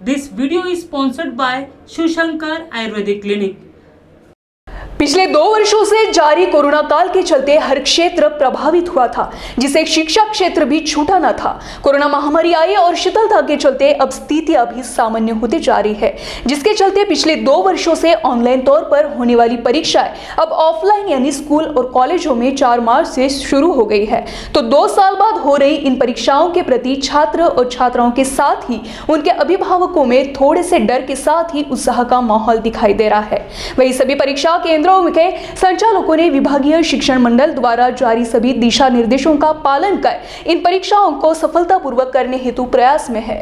This video is sponsored by Shushankar Ayurvedic Clinic. पिछले 2 वर्षों से जारी कोरोना काल के चलते हर क्षेत्र प्रभावित हुआ था, जिसे शिक्षा क्षेत्र भी छूटा न था। कोरोना महामारी आई और शीतलता के चलते अब स्थिति अभी सामान्य होती जा रही है, जिसके चलते पिछले 2 वर्षों से ऑनलाइन तौर पर होने वाली परीक्षाएं अब ऑफलाइन यानी स्कूल और कॉलेजों में 4 मार्च से शुरू हो गई है। तो 2 साल बाद हो रही इन परीक्षाओं के प्रति छात्र और छात्राओं के साथ ही उनके अभिभावकों में थोड़े से डर के साथ ही उत्साह का माहौल दिखाई दे रहा है। वही सभी परीक्षा केंद्रों के संचालकों ने विभागीय शिक्षण मंडल द्वारा जारी सभी दिशा निर्देशों का पालन कर इन परीक्षाओं को सफलतापूर्वक करने हेतु प्रयास में है।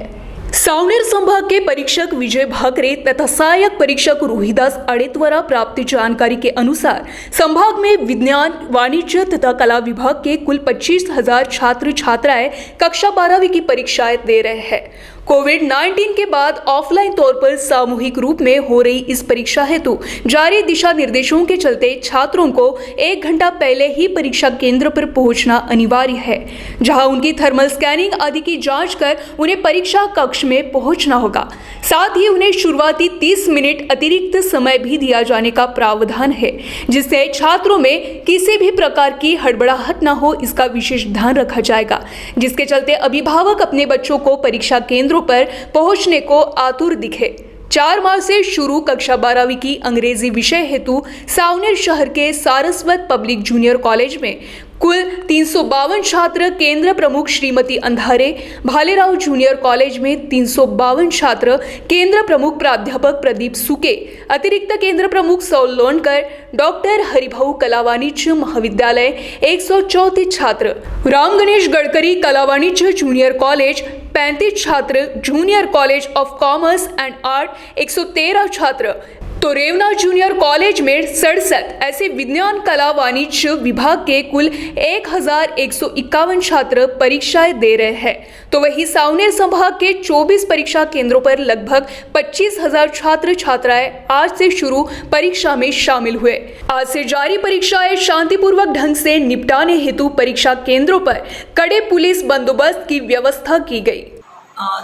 सावनेर संभाग के परीक्षक विजय भाकरे तथा सहायक परीक्षक रोहिदास अड़े द्वारा प्राप्त जानकारी के अनुसार संभाग में विज्ञान, वाणिज्य तथा कला विभाग के कुल 25,000 छात्र छात्राएं कक्षा 12वीं की परीक्षाएं दे रहे हैं। कोविड-19 के बाद ऑफलाइन तौर पर सामूहिक रूप में हो रही इस परीक्षा हेतु जारी दिशा निर्देशों के चलते छात्रों को 1 घंटा पहले ही परीक्षा केंद्र पर पहुंचना अनिवार्य है, जहां उनकी थर्मल स्कैनिंग आदि की जांच कर उन्हें परीक्षा कक्ष में पहुंचना होगा। साथ ही उन्हें शुरुआती 30 मिनट अतिरिक्त समय भी दिया जाने का प्रावधान है, जिससे छात्रों में किसी भी प्रकार की हड़बड़ाहट न हो, इसका विशेष ध्यान रखा जाएगा। जिसके चलते अभिभावक अपने बच्चों को परीक्षा केंद्रों पर पहुंचने को आतुर दिखे। 4 मार्च से शुरू कक्षा 12वीं की अंग्रेजी विषय हेतु सावनेर शहर के सारस्वत पब्लिक जूनियर कॉलेज में कुल 352 छात्र, केंद्र प्रमुख श्रीमती अंधारे भालेराव जूनियर कॉलेज में 352 छात्र, केंद्र प्रमुख प्राध्यापक प्रदीप सुके, अतिरिक्त केंद्र प्रमुख सौल लोणकर, डॉक्टर हरिभाऊ कला वाणिज्य महाविद्यालय 134 छात्र, राम गणेश गडकरी कला वाणिज्य जूनियर कॉलेज 35 छात्र, junior college of commerce and art 113 छात्र, तो रेवना जूनियर कॉलेज में 67 ऐसे विज्ञान कला वाणिज्य विभाग के कुल 1151 छात्र परीक्षाएं दे रहे हैं। तो वही सावनेर संभाग के 24 परीक्षा केंद्रों पर लगभग 25,000 छात्र छात्राएं आज से शुरू परीक्षा में शामिल हुए। आज से जारी परीक्षाएं शांतिपूर्वक ढंग से निपटाने हेतु परीक्षा केंद्रों पर कड़े पुलिस बंदोबस्त की व्यवस्था की गई।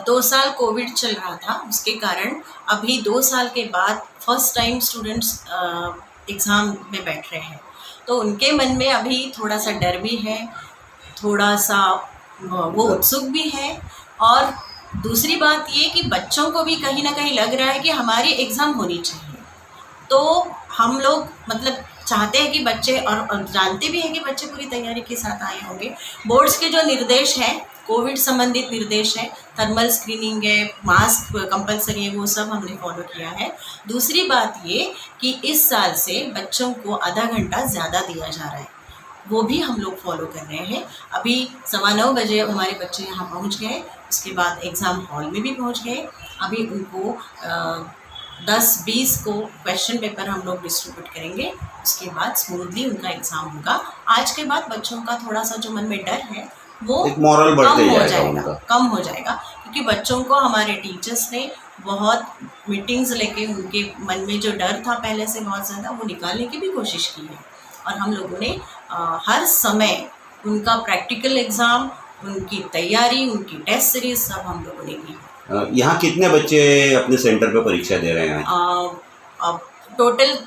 2 साल कोविड चल रहा था, उसके कारण अभी 2 साल के बाद फर्स्ट टाइम स्टूडेंट्स एग्ज़ाम में बैठ रहे हैं, तो उनके मन में अभी थोड़ा सा डर भी है, थोड़ा सा वो उत्सुक भी है। और दूसरी बात ये कि बच्चों को भी कहीं ना कहीं लग रहा है कि हमारी एग्ज़ाम होनी चाहिए। तो हम लोग मतलब चाहते हैं कि बच्चे, और जानते भी हैं कि बच्चे पूरी तैयारी के साथ आए होंगे। बोर्ड्स के जो निर्देश हैं, कोविड संबंधित निर्देश है, थर्मल स्क्रीनिंग है, मास्क कंपलसरी है, वो सब हमने फॉलो किया है। दूसरी बात ये कि इस साल से बच्चों को आधा घंटा ज़्यादा दिया जा रहा है, वो भी हम लोग फॉलो कर रहे हैं। अभी 9:15 बजे हमारे बच्चे यहाँ पहुँच गए, उसके बाद एग्ज़ाम हॉल में भी पहुँच गए। अभी उनको 10-20 को क्वेश्चन पेपर हम लोग डिस्ट्रीब्यूट करेंगे, उसके बाद स्मूथली उनका एग्ज़ाम होगा। आज के बाद बच्चों का थोड़ा सा जो मन में डर है वो कम हो जाएगा, क्योंकि बच्चों को हमारे टीचर्स ने बहुत मीटिंग्स लेके उनके मन में जो डर था पहले से बहुत ज़्यादा, वो निकालने की भी कोशिश की है। और हम लोगों ने हर समय उनका प्रैक्टिकल एग्ज़ाम, उनकी तैयारी, उनकी टेस्ट सीरीज सब हम लोगों ने की। यहाँ कितने बच्चे अपने सेंटर पे परीक्षा दे रहे हैं? टोटल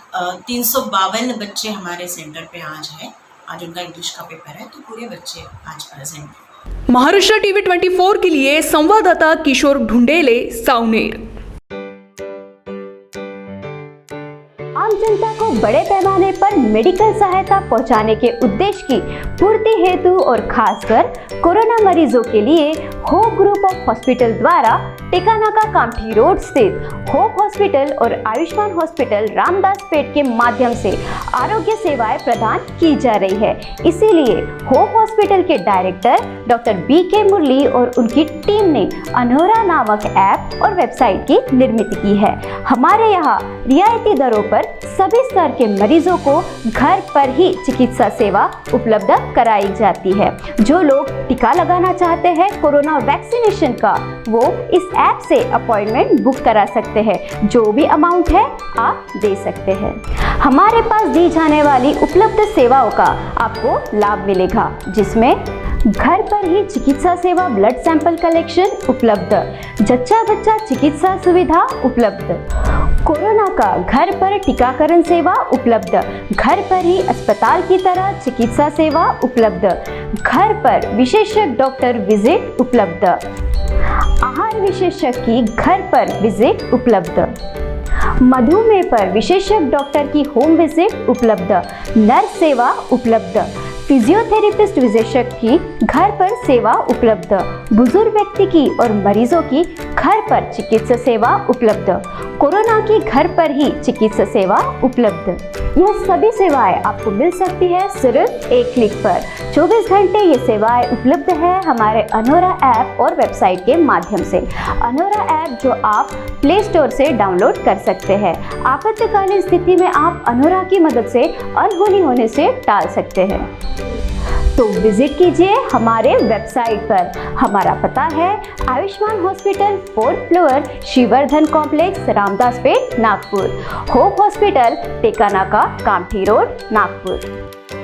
352 बच्चे हमारे सेंटर पे आज है। आज उनका इंग्लिश का पेपर है, तो पूरे बच्चे आज प्रेजेंट हैं। महाराष्ट्र टीवी 24 के लिए संवाददाता किशोर ढूंढेले, सावनेर। आम जनता को बड़े पैमाने पर मेडिकल सहायता पहुंचाने के उद्देश्य की पूर्ति हेतु और खासकर कोरोना मरीजों के लिए होप ग्रुप ऑफ हॉस्पिटल द्वारा टिकानाका कामठी रोड स्थित होप हॉस्पिटल और आयुष्मान हॉस्पिटल रामदास पेट के माध्यम से आरोग्य सेवाएं प्रदान की जा रही है। इसीलिए होप हॉस्पिटल के डायरेक्टर डॉक्टर BK मुरली और उनकी टीम ने अनोरा नामक ऐप और वेबसाइट की निर्मित की है। हमारे यहाँ रियायती दरों पर सभी स्तर के मरीजों को घर पर ही चिकित्सा सेवा उपलब्ध कराई जाती है। जो लोग टीका लगाना चाहते हैं कोरोना वैक्सीनेशन का, वो इस ऐप से अपॉइंटमेंट बुक करा सकते हैं। जो भी अमाउंट है आप दे सकते हैं। हमारे पास दी जाने वाली उपलब्ध सेवाओं का आपको लाभ मिलेगा, जिसमें घर पर ही चिकित्सा सेवा, ब्लड सैंपल कलेक्शन उपलब्ध, जच्चा बच्चा चिकित्सा सुविधा उपलब्ध, कोरोना का घर पर टीकाकरण सेवा उपलब्ध, घर पर ही अस्पताल की तरह चिकित्सा सेवा उपलब्ध, घर पर विशेषज्ञ डॉक्टर विजिट उपलब्ध, आहार विशेषज्ञ की घर पर विजिट उपलब्ध, मधुमेह पर विशेषज्ञ डॉक्टर की होम विजिट उपलब्ध, नर्स सेवा उपलब्ध, फिजियोथेरेपिस्ट विशेषज्ञ की घर पर सेवा उपलब्ध, बुजुर्ग व्यक्ति की और मरीजों की घर पर चिकित्सा सेवा उपलब्ध, कोरोना की घर पर ही चिकित्सा सेवा उपलब्ध। यह सभी सेवाएं आपको मिल सकती है सिर्फ एक क्लिक पर। 24 घंटे ये सेवाएं उपलब्ध है हमारे अनोरा ऐप और वेबसाइट के माध्यम से। अनोरा ऐप जो आप प्ले स्टोर से डाउनलोड कर सकते हैं। आपातकालीन स्थिति में आप अनोरा की मदद से अनहोनी होने से टाल सकते हैं। तो विजिट कीजिए हमारे वेबसाइट पर। हमारा पता है Ayushman hospital 4th floor, Shrivardhan complex, Ramdaspeth, Nagpur. Hope hospital, Tekanaka, Kamthi road, Nagpur.